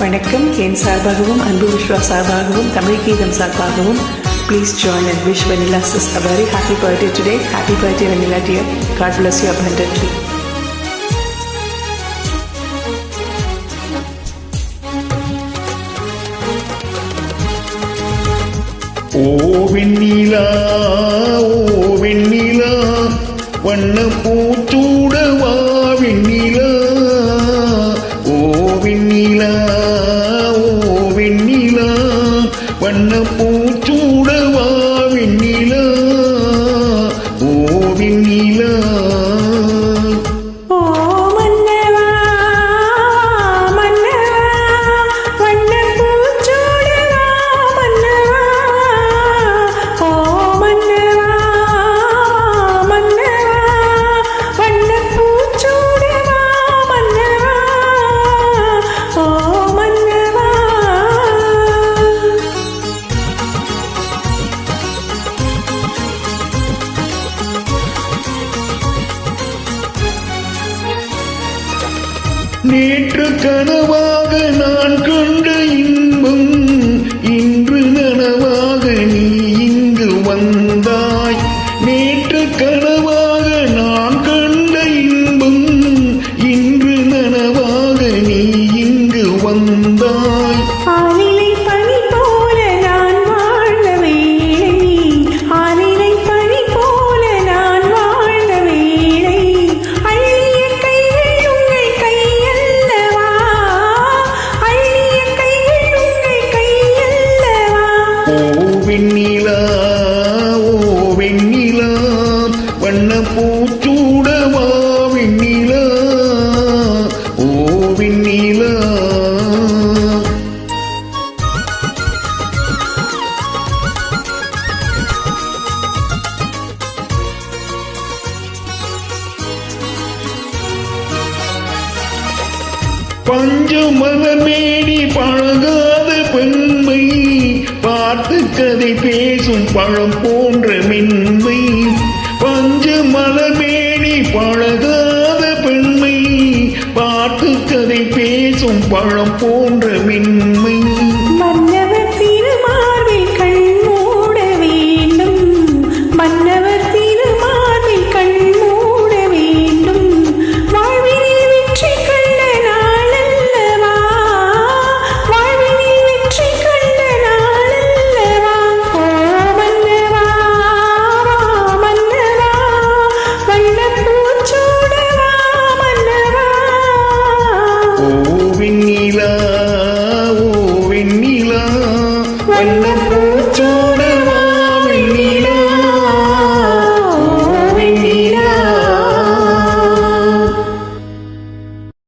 வணக்கம். என் சார்பாகவும் அன்பு விஸ்வா சார்பாகவும் தமிழ் கீதம் சார்பாகவும் please join and wish Vanilla sis a very happy birthday today. Happy birthday Vanilla dear. God bless you abundantly. ஓ வெண்ணிலா வண்ண பூச்சூடவா வெண்ணிலா. ஓ வெண்ணிலா வண்ண பூச்சூடவா வெண்ணிலா. ஓ வெண்ணிலா நேற்று கனவாக நான் கண்ட இன்பம் இன்று நனவாக நீ இங்கு வந்தாய். நேற்று கனவாக நான் கண்ட இன்பம் இன்று நனவாக நீ இங்கு வந்தாய். வெண்ணிலா வண்ண பூச்சூடவா வெண்ணிலா. ஓ வெண்ணிலா பஞ்சமலமேனி பழகாத பெண்மை பார்த்து கதை பேசும் பழம் போன்ற மென்மை. பஞ்சமலமேனி பழகாத பெண்மை பார்த்து கதை பேசும் பழம் போன்ற மென்மை. மன்னவர் திருமார்பில் கண் மூட வேண்டும், மன்னவர் திருமார்பில் கண் மூட வேண்டும். வாழ்வினில் வெற்றி கண்ட நாளல்லவா, வாழ்வினில் வெற்றி கண்ட நாளல்லவா. ஓ மன்னவா மன்னவா வண்ணப் பூச்சூடவா மன்னவா. ஓ வெண்ணிலா வண்ண